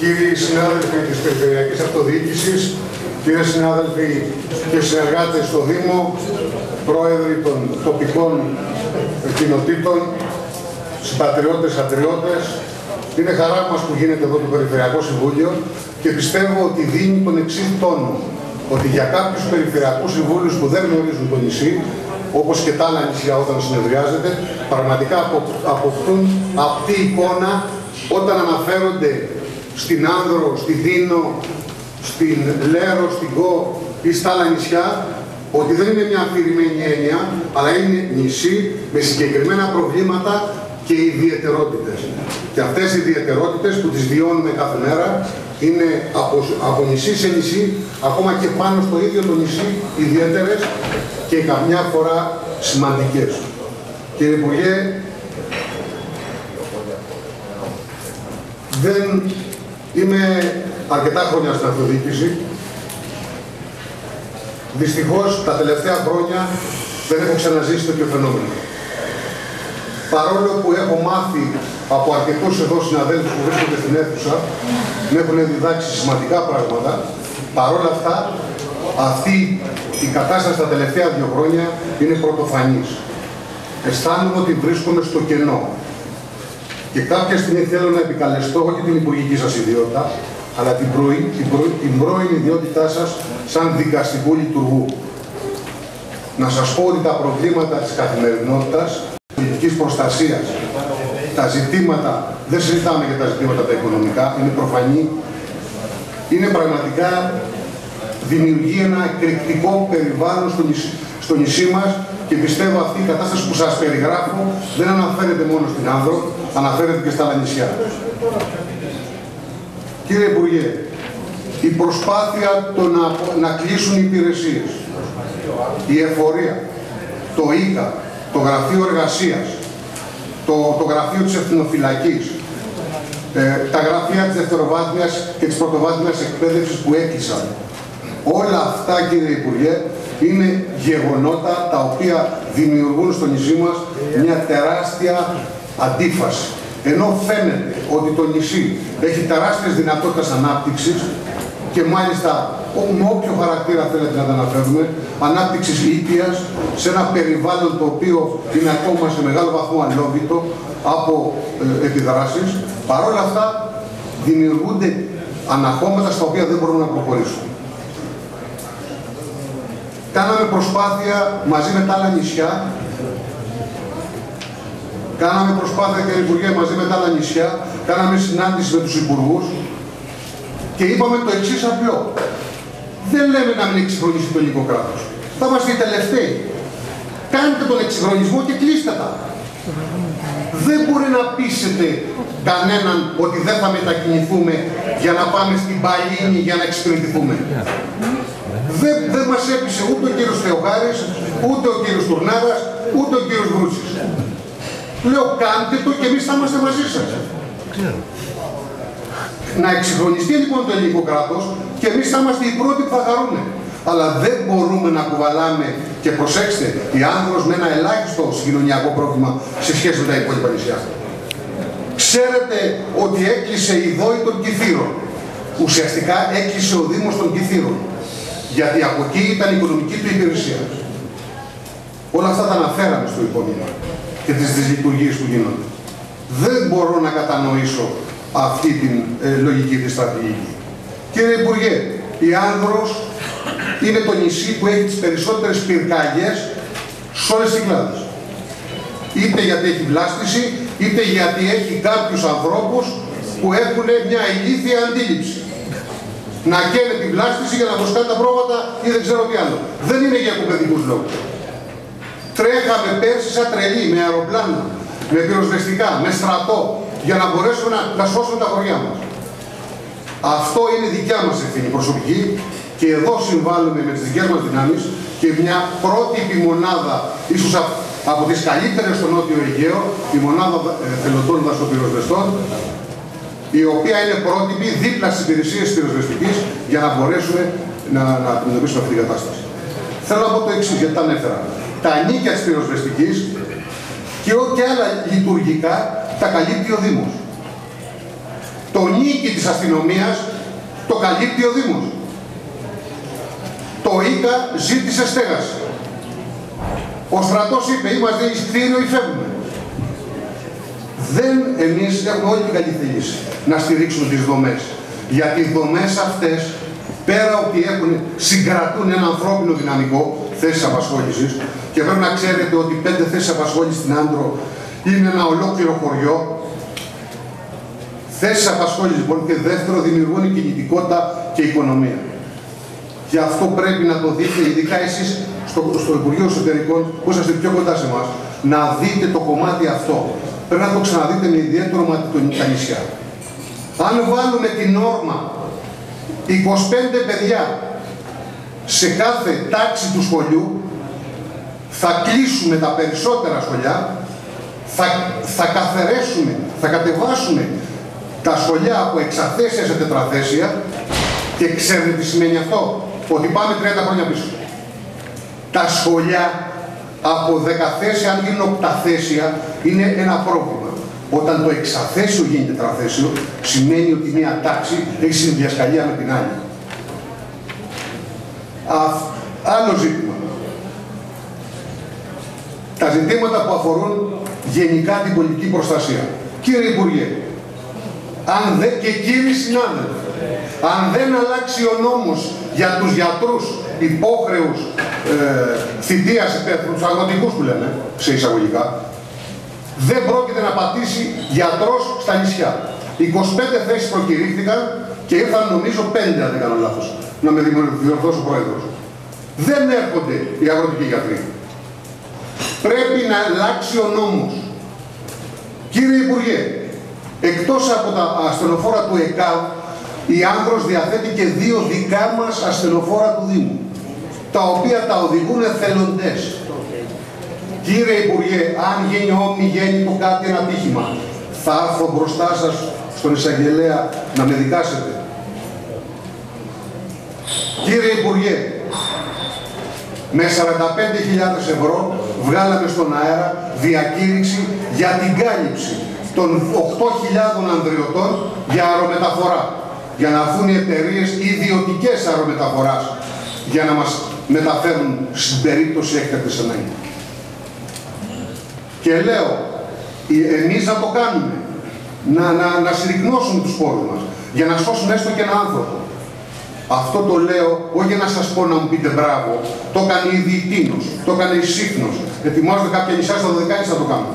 κύριοι συνάδελφοι της Περιφερειακής Αυτοδιοίκησης, κύριοι συνάδελφοι και συνεργάτες στο Δήμο, πρόεδροι των τοπικών κοινοτήτων, συμπατριώτες, ατριώτες, είναι χαρά μας που γίνεται εδώ το Περιφερειακό Συμβούλιο και πιστεύω ότι δίνει τον εξής τόνο, ότι για κάποιους περιφερειακούς συμβούλους που δεν γνωρίζουν το νησί, όπως και τα άλλα νησιά όταν συνεδριάζεται, πραγματικά αποκτούν αυτή η εικόνα όταν αναφέρονται στην Άνδρο, στη Δίνο, στην Λέρο, στην Κο ή στα άλλα νησιά, ότι δεν είναι μια αφηρημένη έννοια, αλλά είναι νησί με συγκεκριμένα προβλήματα και ιδιαιτερότητες. Και αυτές οι ιδιαιτερότητες που τις βιώνουμε κάθε μέρα είναι από νησί σε νησί, ακόμα και πάνω στο ίδιο το νησί, ιδιαίτερες και καμιά φορά σημαντικές. Κύριε Υπουργέ, δεν είμαι αρκετά χρόνια στην αυτοδιοίκηση. Δυστυχώς, τα τελευταία χρόνια δεν έχω ξαναζήσει τέτοιο φαινόμενο. Παρόλο που έχω μάθει από αρκετούς εδώ συναδέλφους που βρίσκονται στην αίθουσα, με έχουν διδάξει σημαντικά πράγματα, παρόλα αυτά, αυτή η κατάσταση τα τελευταία 2 χρόνια είναι πρωτοφανής. Αισθάνομαι ότι βρίσκομαι στο κενό. Και κάποια στιγμή θέλω να επικαλεστώ όχι την υπουργική σας ιδιότητα, αλλά την πρώην ιδιότητά σας σαν δικαστικού λειτουργού. Να σας πω ότι τα προβλήματα της καθημερινότητας, πολιτικής προστασίας, τα ζητήματα, δεν συζητάμε για τα ζητήματα τα οικονομικά, είναι προφανή, είναι πραγματικά, δημιουργεί ένα εκρηκτικό περιβάλλον στο νησί μας και πιστεύω αυτή η κατάσταση που σας περιγράφω δεν αναφέρεται μόνο στην Άνδρο, αναφέρεται και στα άλλα νησιά. Κύριε Υπουργέ, η προσπάθεια να κλείσουν οι υπηρεσίες, η εφορία, το ΙΚΑ, το Γραφείο Εργασίας, το Γραφείο της Εθνοφυλακής, τα γραφεία της δευτεροβάθμιας και της πρωτοβάθμιας εκπαίδευσης που έκλεισαν. Όλα αυτά, κύριε Υπουργέ, είναι γεγονότα τα οποία δημιουργούν στο νησί μας μια τεράστια αντίφαση. Ενώ φαίνεται ότι το νησί έχει τεράστιες δυνατότητες ανάπτυξης και μάλιστα με όποιο χαρακτήρα θέλετε να τα αναφέρουμε, ανάπτυξης ήπιας σε ένα περιβάλλον το οποίο είναι ακόμα σε μεγάλο βαθμό αλόβητο από επιδράσεις, παρόλα αυτά δημιουργούνται αναχώματα στα οποία δεν μπορούμε να προχωρήσουμε. Κάναμε προσπάθεια μαζί με τα άλλα νησιά, κύριε Υπουργέ, μαζί με τα άλλα νησιά, κάναμε συνάντηση με τους υπουργούς και είπαμε το εξής απλό. Δεν λέμε να μην εξυγχρονίσει το ελληνικό κράτος. Θα είμαστε οι τελευταίοι. Κάντε τον εξυγχρονισμό και κλείστε τα. Δεν μπορεί να πείσετε κανέναν ότι δεν θα μετακινηθούμε για να πάμε στην Παλίνη για να εξυπηρετηθούμε. Δεν μας έπεισε ούτε ο κύριος Θεοχάρης, ούτε ο κύριος Τουρνάρας, ούτε ο κύριος Βρούτσης. Λέω κάντε το και εμείς θα είμαστε μαζί σας. Να εξυγχρονιστεί λοιπόν το ελληνικό κράτος και εμείς θα είμαστε οι πρώτοι που θα χαρούμε. Αλλά δεν μπορούμε να κουβαλάμε και προσέξτε, η Άνδρος με ένα ελάχιστο συγκοινωνιακό πρόβλημα σε σχέση με τα υπόλοιπα νησιά. Ξέρετε ότι έκλεισε η ΔΟΗ των Κιθήρων. Ουσιαστικά έκλεισε ο Δήμος των Κιθήρων. Γιατί από εκεί ήταν η οικονομική του υπηρεσία. Όλα αυτά τα αναφέραμε στο υπόμνημα και τις δυσλειτουργίες που γίνονται. Δεν μπορώ να κατανοήσω αυτή την λογική της στρατηγική. Κύριε Υπουργέ, η Άνδρος είναι το νησί που έχει τις περισσότερες πυρκαγιές σε όλες τις Κυκλάδες. Είτε γιατί έχει βλάστηση, είτε γιατί έχει κάποιους ανθρώπους που έχουν μια ηλίθια αντίληψη. Να καίνε τη βλάστηση για να βοσκάνε τα πρόβατα ή δεν ξέρω τι άλλο. Δεν είναι για κουπαιδικούς λόγους. Τρέχαμε πέρσι σαν τρελοί με αεροπλάνα, με πυροσβεστικά, με στρατό, για να μπορέσουμε να σώσουμε τα χωριά μας. Αυτό είναι δικιά μας ευθύνη προσωπική και εδώ συμβάλλουμε με τις δικές μας δυνάμεις και μια πρότυπη μονάδα, ίσως από τις καλύτερες στο Νότιο Αιγαίο, η μονάδα θελοντών δασοπυροσβεστών, η οποία είναι πρότυπη δίπλα στις υπηρεσίες πυροσβεστικής για να μπορέσουμε να αντιμετωπίσουμε αυτή την κατάσταση. Θέλω να πω το εξής, γιατί τα ανέφερα. Τα νίκια της πυροσβεστικής και άλλα λειτουργικά τα καλύπτει ο Δήμος. Το νίκη της αστυνομίας το καλύπτει ο Δήμος. Το ΙΚΑ ζήτησε στέγαση. Ο στρατός είπε, είμαστε εισιτήριο ή φεύγουμε. Εμείς έχουμε όλη την καλή θέληση να στηρίξουμε τις δομές. Γιατί οι δομές αυτές, πέρα ότι συγκρατούν ένα ανθρώπινο δυναμικό, θέσεις απασχόλησης, και πρέπει να ξέρετε ότι 5 θέσεις απασχόλησης στην Άντρο είναι ένα ολόκληρο χωριό. Θέσεις απασχόλησης λοιπόν, και δεύτερο, δημιουργούν κινητικότητα και οικονομία. Και αυτό πρέπει να το δείτε, ειδικά εσείς στο Υπουργείο Εσωτερικών, που είσαστε πιο κοντά σε εμάς, να δείτε το κομμάτι αυτό. Πρέπει να το ξαναδείτε με ιδιαίτερο μάτι τα νησιά. Αν βάλουμε την όρμα 25 παιδιά σε κάθε τάξη του σχολείου, θα κλείσουμε τα περισσότερα σχολιά, θα καθαρέσουμε, θα κατεβάσουμε τα σχολιά από εξαθέσια σε τετραθέσια, και ξέρετε τι σημαίνει αυτό? Ότι πάμε 30 χρόνια πίσω. Τα σχολιά από 10 θέσια, αν γίνουν 8 θέσια, είναι ένα πρόβλημα. Όταν το εξαθέσιο γίνει τετραθέσιο, σημαίνει ότι μια τάξη έχει συνδυασκαλία με την άλλη. Άλλο ζήτημα. Τα ζητήματα που αφορούν γενικά την πολιτική προστασία. Κύριε Υπουργέ, και κύριοι συνάδελφοι, αν δεν αλλάξει ο νόμος για τους γιατρούς υπόχρεους θητείας υπεύθυνους, τους αγροτικούς που λέμε, σε εισαγωγικά, δεν πρόκειται να πατήσει γιατρός στα νησιά. 25 θέσεις προκηρύχθηκαν και ήρθαν νομίζω 5, αν δεν κάνω λάθος, να με διορθώσει ο Πρόεδρος. Δεν έρχονται οι αγροτικοί γιατροί. Πρέπει να αλλάξει ο νόμος. Κύριε Υπουργέ, εκτός από τα ασθενοφόρα του ΕΚΑΒ, η Άνδρος διαθέτει και 2 δικά μας ασθενοφόρα του Δήμου, τα οποία τα οδηγούν εθελοντές. Κύριε Υπουργέ, αν γίνει ομιγέννητο κάτι, ένα ατύχημα, θα έρθω μπροστά σας στον εισαγγελέα να με δικάσετε. Κύριε Υπουργέ, με 45.000 ευρώ βγάλαμε στον αέρα διακήρυξη για την κάλυψη των 8.000 ανδριωτών για αερομεταφορά, για να έρθουν οι εταιρείες ιδιωτικές αερομεταφοράς για να μας μεταφέρουν στην περίπτωση έκτακτης ανάγκης. Και λέω, εμείς να το κάνουμε, να συρρυκνώσουμε τους πόρους μας, για να σώσουμε έστω και έναν άνθρωπο. Αυτό το λέω, όχι για να σας πω να μου πείτε μπράβο, το έκανε ήδη η Τίνος, το έκανε η Σύφνος, ετοιμάζονται κάποια νησιά στα Δωδεκάνησα να το κάνουν.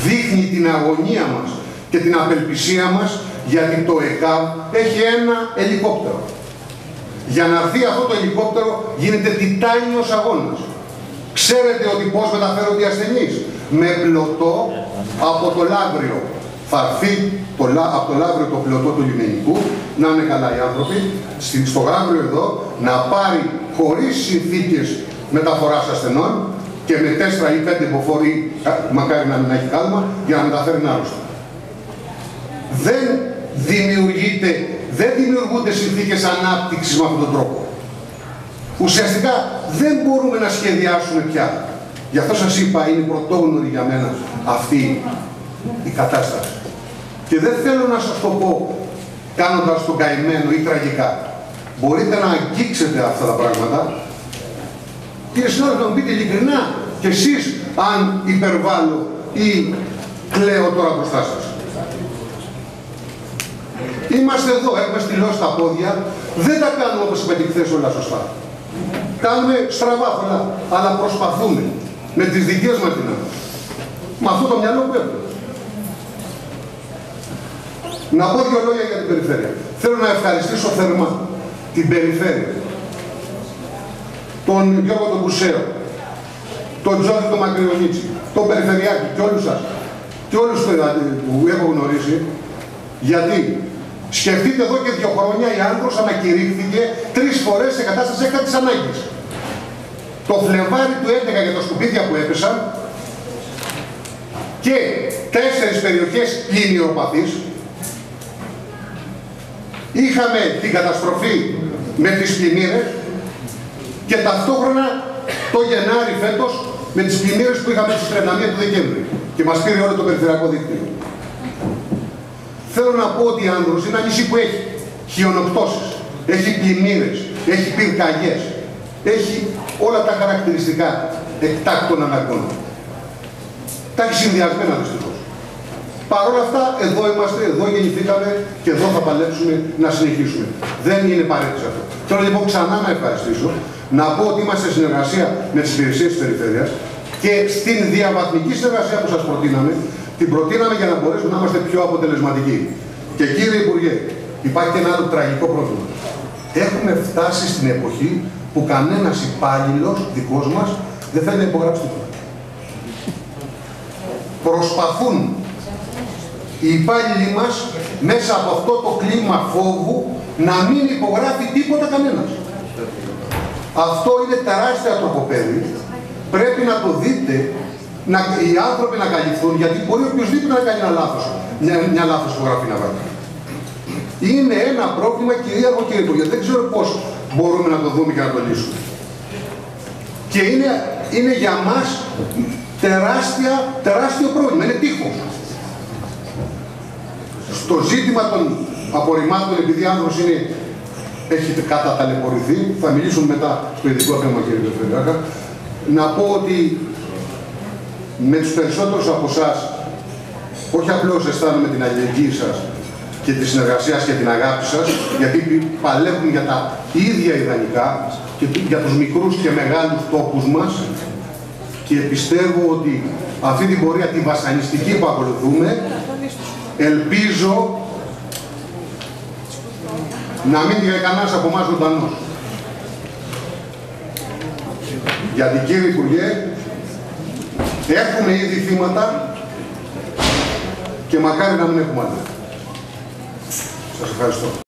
Δείχνει την αγωνία μας και την απελπισία μας, γιατί το ΕΚΑΒ έχει ένα ελικόπτερο. Για να έρθει αυτό το ελικόπτερο γίνεται τιτάνιος αγώνας. Ξέρετε ότι πώς μεταφέρονται οι ασθενείς? Με πλωτό από το Λαύριο. Θα έρθει από το Λαύριο το πλωτό του λιμενικού, να είναι καλά οι άνθρωποι, στο Λαύριο εδώ, να πάρει χωρίς συνθήκες μεταφοράς ασθενών και με 4 ή 5 υποφόροι, μακάρι να μην έχει κάλμα, για να μεταφέρει άρρωστο. Δεν δημιουργούνται συνθήκες ανάπτυξης με αυτόν τον τρόπο. Ουσιαστικά δεν μπορούμε να σχεδιάσουμε πια. Γι' αυτό σας είπα, είναι πρωτόγνωρη για μένα αυτή η κατάσταση. Και δεν θέλω να σας το πω κάνοντας τον καημένο ή τραγικά. Μπορείτε να αγγίξετε αυτά τα πράγματα. Κύριε συνάδελφε, να μου πείτε ειλικρινά και εσείς αν υπερβάλλω ή κλαίω τώρα μπροστά σας. Είμαστε εδώ, έχουμε στυλώσει τα πόδια, δεν τα κάνουμε όπως είπατε χθες όλα σωστά. Κάνουμε στραβά πολλά, αλλά προσπαθούμε με τις δικές μας δυνάμεις. Με αυτό το μυαλό που έχουμε. Να πω 2 λόγια για την περιφέρεια. Θέλω να ευχαριστήσω θερμά την περιφέρεια, τον Γιώργο τον Κουσέο, τον Τζόρι τον Μακριονίτσι, τον Περιφερειάκη και όλους σας και όλους που έχω γνωρίσει, γιατί σκεφτείτε εδώ και 2 χρόνια η Άνδρος ανακηρύχθηκε 3 φορές σε κατάσταση έκτακτης ανάγκης. Το Φλεβάρι του 11 για τα σκουπίδια που έπεσαν και 4 περιοχές πλημμυροπαθείς. Είχαμε την καταστροφή με τις πλημμύρες και ταυτόχρονα το Γενάρη φέτος με τις πλημμύρες που είχαμε στις 31 του Δεκέμβρη και μας πήρε όλο το περιφερειακό δίκτυο. θέλω να πω ότι η Άνδρος είναι ένα νησί που έχει χιονοπτώσεις, έχει πλημμύρες, έχει πυρκαγιές, έχει όλα τα χαρακτηριστικά εκτάκτων αναγκών. Τα έχει συνδυασμένα δυστυχώς. Παρ' όλα αυτά, εδώ είμαστε, εδώ γεννηθήκαμε και εδώ θα παλέψουμε να συνεχίσουμε. Δεν είναι παρέτηση αυτό. Θέλω λοιπόν ξανά να ευχαριστήσω, να πω ότι είμαστε σε συνεργασία με τις υπηρεσίες της Περιφέρειας και στην διαβαθμική συνεργασία που σας προτείναμε, την προτείναμε για να μπορέσουμε να είμαστε πιο αποτελεσματικοί. Και κύριε Υπουργέ, υπάρχει και ένα άλλο τραγικό πρόβλημα. Έχουμε φτάσει στην εποχή που κανένας υπάλληλος δικός μας δεν θέλει να υπογράψει τίποτα. Προσπαθούν οι υπάλληλοι μας μέσα από αυτό το κλίμα φόβου να μην υπογράφει τίποτα κανένας. Αυτό είναι τεράστια τροχοπέδη. Πρέπει να το δείτε, οι άνθρωποι να καλυφθούν, γιατί μπορεί οποιοδήποτε να κάνει ένα λάθος, μια λάθος υπογραφή να βάλει. Είναι ένα πρόβλημα κυρίαρχο, κύριε Υπουργέ. Δεν ξέρω πώς μπορούμε να το δούμε και να το λύσουμε. Και είναι για μας τεράστιο πρόβλημα. Είναι τείχος. Στο ζήτημα των απορριμμάτων, επειδή η Άνδρος έχει καταταλαιπωρηθεί, θα μιλήσουμε μετά στο ειδικό θέμα, κύριε Πετρελάκα, να πω ότι με τους περισσότερους από εσάς, όχι απλώς αισθάνομαι την αλληλεγγύη σας και τη συνεργασία και την αγάπη σας, γιατί παλεύουν για τα ίδια ιδανικά και για τους μικρούς και μεγάλους τόπους μας, και πιστεύω ότι αυτή την πορεία, τη βασανιστική που ακολουθούμε, ελπίζω να μην είναι κανένας από εμάς ζωντανός. Γιατί κύριε Υπουργέ, έχουμε ήδη θύματα και μακάρι να μην έχουμε άλλα. Σας ευχαριστώ.